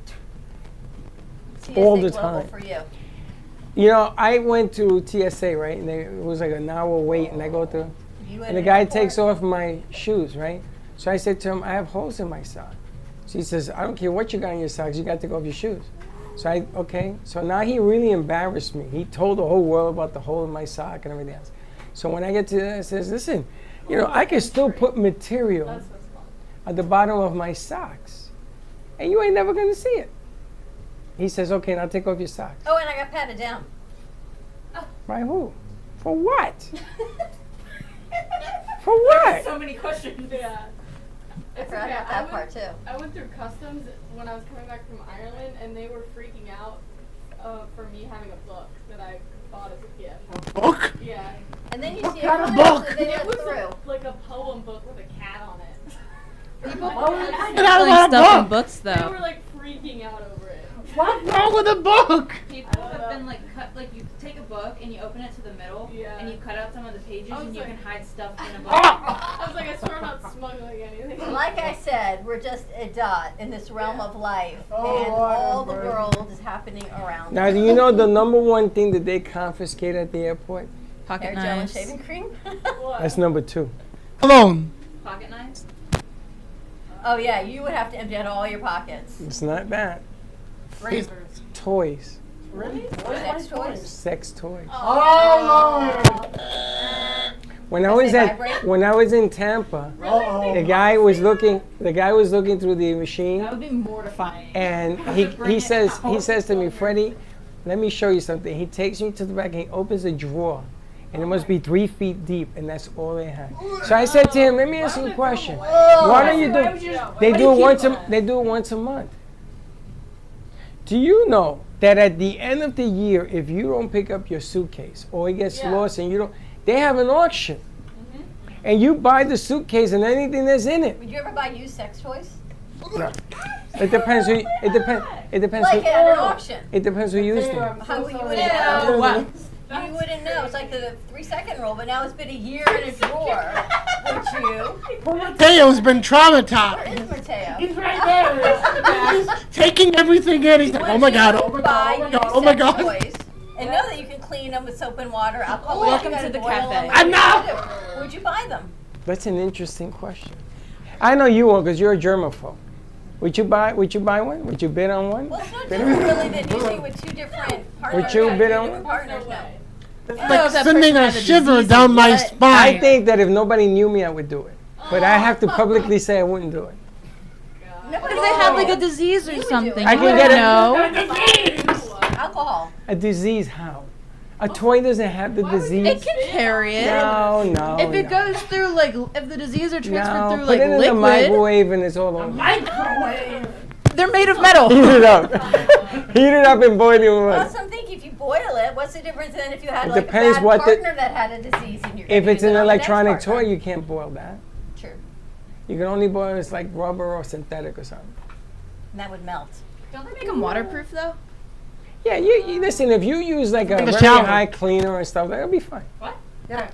TSA all the global time. for you. You know, I went to TSA, right? And it was like an hour wait, and I go through. You And the guy takes off my shoes, right? So I said to him, I have holes in my sock. So he says, I don't care what you got in your socks, you got to take off your shoes. So okay. So now he really embarrassed me. He told the whole world about the hole in my sock and everything else. So when I get to that, I says, listen, you know, I can still put material That's what's fun. at the bottom of my socks, and you ain't never gonna see it. He says, okay, now take off your socks. Oh, and I got patted down. By who? For what? For what? So many questions. Yeah. I forgot about that part too. I went through customs when I was coming back from Ireland, and they were freaking out for me having a book that I bought as a gift. Book? Yeah. And then you see kind of everyone else book? that they It went was through. like a poem book with a cat on it. People Get out of like that stuff in book. books They though. were like freaking out over it. What's wrong with a book? People have been like cut, like you take a book and you open it to the middle, Yeah. and you cut out some of the pages, I was and you like- can hide stuff in a book. I was like, I swear I'm not smuggling anything. Like I said, we're just a dot in this realm of life, Oh, and all the world is happening around Now, us. do you know the number one thing that they confiscate at the airport? Pocket Hair gel and knives. shaving cream? What? That's number 2. Alone. Pocket knives. Oh yeah, you would have to empty out all your pockets. It's not that. Razors. Toys. Really? Sex toys? Sex toys. Oh, When I Does was they at vibrate? when I was in Tampa, Uh-oh. the guy was looking through the machine, That would be mortifying. and Have to bring he it says out. to me, Freddie, let me show you something. He takes me to the back and he opens a drawer, and it must be 3 feet deep, and that's all they had. So I said to him, let me ask you a question. Why don't you Why would do? you just- They why do you it keep once that? they do it once a month. Do you know that at the end of the year, if you don't pick up your suitcase or it gets lost and you don't, they have an auction. And you buy the suitcase and anything that's in it. Would you ever buy used sex toys? No. It depends who. It depends. Like who, at an auction. It depends who used them. How you wouldn't know? You wouldn't know. It's like the 3-second rule, but now it's been a year in a drawer. Would you? Mateo's been traumatized. Where is Mateo? He's right there. He's taking everything in. He's like, oh my god, oh my god, oh my god, oh my god. Toys and know that you can clean them with soap and water, alcohol. Welcome to the cafe. I'm not. Would you buy them? That's an interesting question. I know you won't because you're a germaphobe. Would you buy one? Would you bid on one? Well, it's not different really than using with two different partners. Would you bid on Different one? partners now. It's like sending a shiver down my I spine. think that if nobody knew me, I would do it. But I have to publicly say I wouldn't do it. What if they had like a disease or something? I You can wouldn't get know. Alcohol. A disease? How? A toy doesn't have the disease. It can carry it. No. If it goes through like, if the disease are transferred through put like it in the liquid, microwave and it's all over. Microwave. they're made of metal. Heat it up. Heat it up in boiling Well, water. so I'm thinking if you boil it, what's the difference then if you had It like depends a bad what the- partner that had a disease and you're If gonna it's use an it on the next electronic toy, partner? you can't boil that. True. You can only boil it's like rubber or synthetic or something. And that would melt. Don't they make them waterproof though? Yeah, you listen. If you use like a In the very shower. high cleaner and stuff, that'll be fine. Yeah.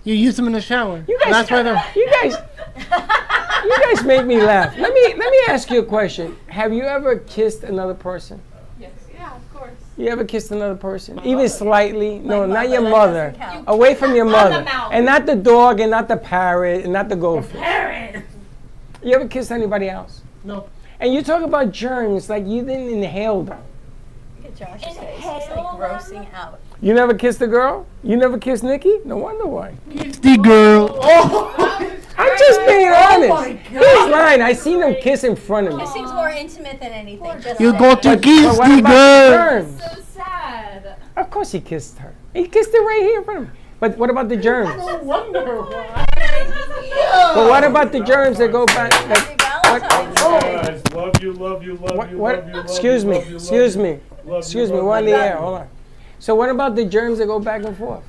You use them in the shower. You guys, That's why they're. you guys make me laugh. Let me ask you a question. Have you ever kissed another person? Yes. Yeah, of course. You ever kissed another person, even slightly? No, My not your mother, mother. that doesn't count. Away from your mother, mouth. and not the dog, and not the parrot, and not the goldfish. Parrot. You ever kissed anybody else? No. And you talk about germs like you didn't inhale them. Look at Josh's face. It's like grossing out. You never kissed a girl? You never kissed Nikki? No wonder why. The girl. Oh. I'm just being my honest. God. He's lying. I seen him kiss in front of me. Kissing's more intimate than anything. Just You saying. go to But kiss what the about girl. germs? So sad. Of course he kissed her. He kissed her right here in front of me. But what about the germs? No wonder why. But what about the germs that go back? Happy Valentine's Day. Guys, love you, love you, love What? you, What? love you, love Excuse you, me. love you, love Excuse you. me. Love Excuse you, me. love We're in the you. air. Hold on. So what about the germs that go back and forth?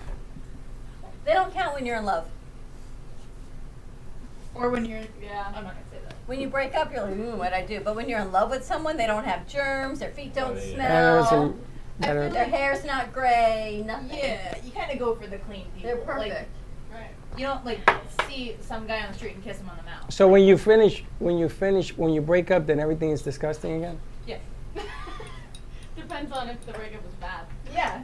They don't count when you're in love. Or when you're, Yeah. I'm not gonna say that. When you break up, you're like, what'd I do? But when you're in love with someone, they don't have germs, their feet don't That was smell, better. their hair's not gray, nothing. Yeah, you kind of go for the clean people. They're perfect. Like, Right. you don't like see some guy on the street and kiss him on the mouth. So when you break up, then everything is disgusting again? Yes. Depends on if the breakup was bad. Yeah.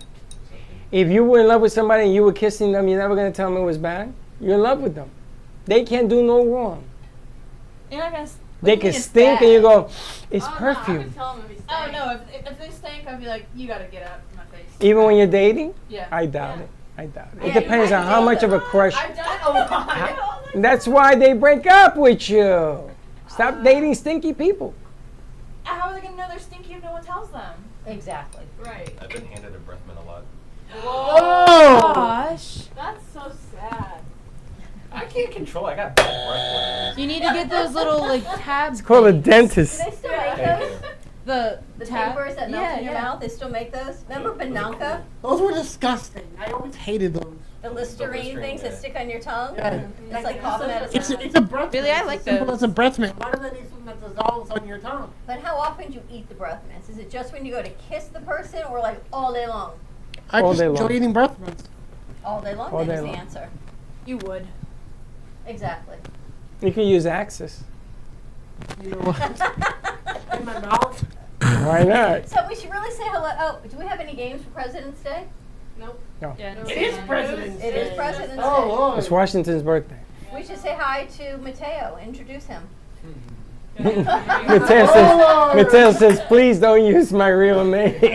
If you were in love with somebody and you were kissing them, you're never going to tell them it was bad? You're in love with them. They can't do no wrong. You're not gonna. They can stink and you go, it's Oh, no, I perfume. would tell him if he Oh stank. no! If they stink, I'd be like, you gotta get out of my face. Even when you're dating? Yeah. I doubt it. I doubt it. Yeah, It depends you on might how date much of a them. crush. I've done it a lot. That's why they break up with you. Stop dating stinky people. How are they gonna know they're stinky if no one tells them? Exactly. Right. I've been handed a breath mint a lot. Oh. Gosh. That's so sad. I can't control. I got bad breath. You need to get those little like tabs. It's called a things. dentist. Do they still make those? The The tab? papers that melt Yeah, in your yeah. mouth, they still make those? Remember Bananka? Those were disgusting. I always hated those. The Listerine things that stick on your tongue? Yeah. It's like cough medicine. It's a breath. Really, I mint. like It's simple those. as a breath mint. Why do they need something that dissolves on your tongue? But how often do you eat the breath mints? Is it just when you go to kiss the person or like all day long? I All just day enjoy long. eating breath mints. All day long, All then day is the long. answer. You would. Exactly. You can use Axis. You know what? In my mouth. Why not? So we should really say hello. Oh, do we have any games for President's Day? Nope. No. Yeah. It is President's It is President's Oh, Day. Lord. It's Washington's birthday. We should say hi to Mateo. Introduce him. Mateo says, please don't use my real name. We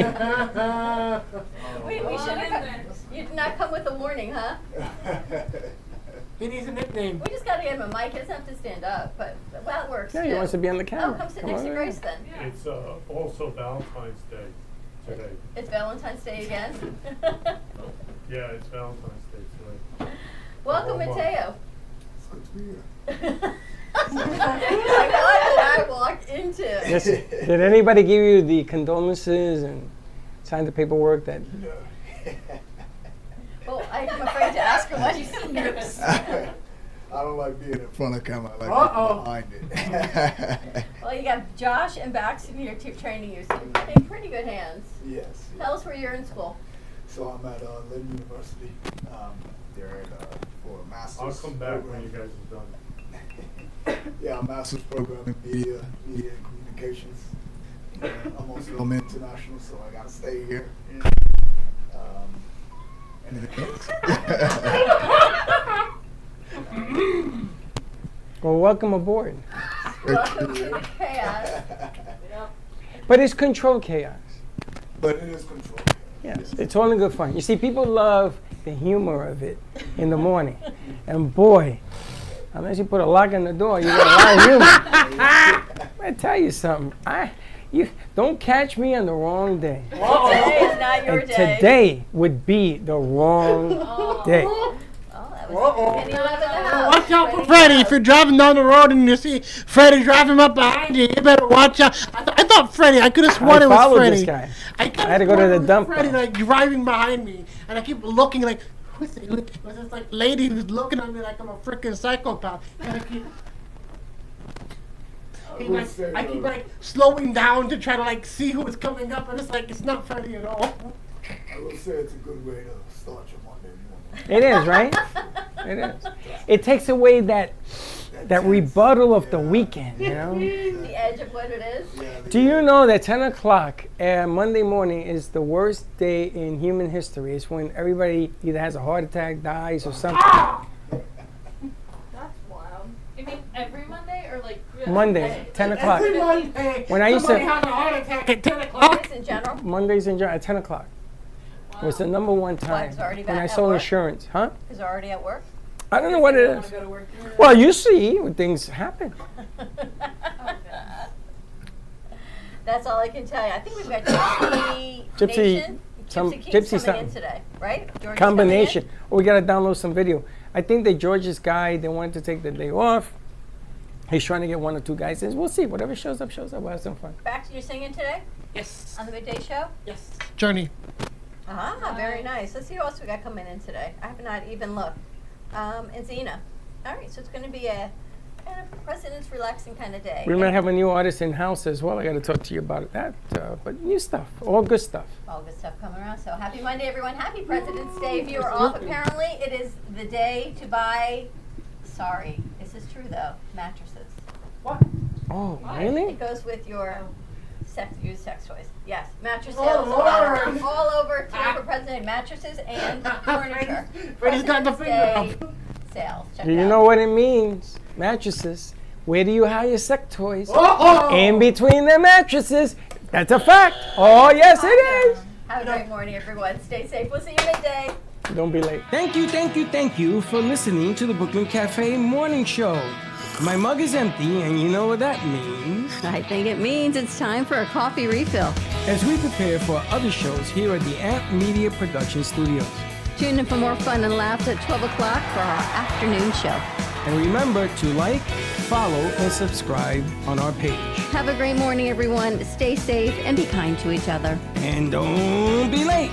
should have. You did not come with a warning, huh? He needs a nickname. We just got to get him a mic. He doesn't have to stand up, but well, it works. Yeah, he too. wants to be on the Oh, camera. come sit Come next on to in. Grace then. It's also Valentine's Day today. It's Valentine's Day again. Yeah, it's Valentine's Day today. Welcome, Oh, my. Mateo. good to be here. Like, what did I walk into? Listen, did anybody give you the condolences and sign the paperwork that? No. Well, I'm afraid to ask her what she's nervous. I don't like being in front of camera. I like being behind it. Well, you got Josh and Baxton here training you, so you're in pretty good hands. Yes. Tell us where you're in school. So I'm at Lynn University. They're for a master's. I'll come back when you guys are done. Yeah, a master's program in media and communications. I'm on Film International, so I gotta stay here. Well, welcome aboard. Welcome to the chaos. But it's controlled chaos. But it is controlled. Yes, it's only good fun. You see, people love the humor of it in the morning. And boy, unless you put a lock on the door, you get a lot of humor. I tell you something. You don't catch me on the wrong day. Today is not your day. Today would be the wrong day. Watch out for Freddie. If you're driving down the road and you see Freddie driving up behind you, you better watch out. I thought Freddie. I could have sworn it was Freddie. This guy. I had to go to the dump. Freddie like driving behind me, and I keep looking like, who's it? It was this like lady who's looking at me like I'm a freaking psychopath. And I keep like slowing down to try to like see who is coming up, and it's like it's not Freddie at all. I will say it's a good way to start your Monday morning. It is, right? It is. It takes away that rebuttal of the weekend, you know? The edge of what it is. Do you know that 10 o'clock Monday morning is the worst day in human history? It's when everybody either has a heart attack, dies, or something. That's wild. You mean every Monday or like? Monday, 10 o'clock. Every Monday, When I used to somebody has a heart attack at 10 o'clock. Mondays in general. Mondays in general at 10 o'clock. Wow. Was the number one time already when I at sold work? insurance, huh? Is it already at work? I don't know what it is. Well, you see when things happen. That's all I can tell you. I think we've got Gypsy coming in today, right? George's Combination. Oh, we got to download some video. I think that George's guy, they wanted to take the day off. He's trying to get one or two guys in. We'll see. Whatever shows up, shows up. We'll have some fun. Baxter, you're singing today? Yes. On the midday show? Yes. Journey. Ah, very nice. Let's see who else we got coming in today. I have not even looked. And Zena. All right, so it's going to be a kind of President's relaxing kind of day. We might have a new artist in house as well. I got to talk to you about that. But new stuff, all good stuff. All good stuff coming around. So happy Monday, everyone. Happy President's Day. If you are off, apparently it is the day to buy, sorry, this is true though, mattresses. What? Oh, really? It goes with your used sex toys. Yes, mattress Oh, sales Lord. all over town for President Day. Mattresses and furniture. Freddie's got the President's finger Day sales. Check Do it you out. know what it means? Mattresses. Where do you hide your sex toys? Oh! In between the mattresses. That's a fact. Oh, yes, it is. Have a great morning, everyone. Stay safe. We'll see you midday. Don't be late. Thank you for listening to the Brooklyn Cafe Morning Show. My mug is empty, and you know what that means. I think it means it's time for a coffee refill. As we prepare for other shows here at the Amp Media Production Studios. Tune in for more fun and laughs at 12 o'clock for our afternoon show. And remember to like, follow, and subscribe on our page. Have a great morning, everyone. Stay safe and be kind to each other. And don't be late.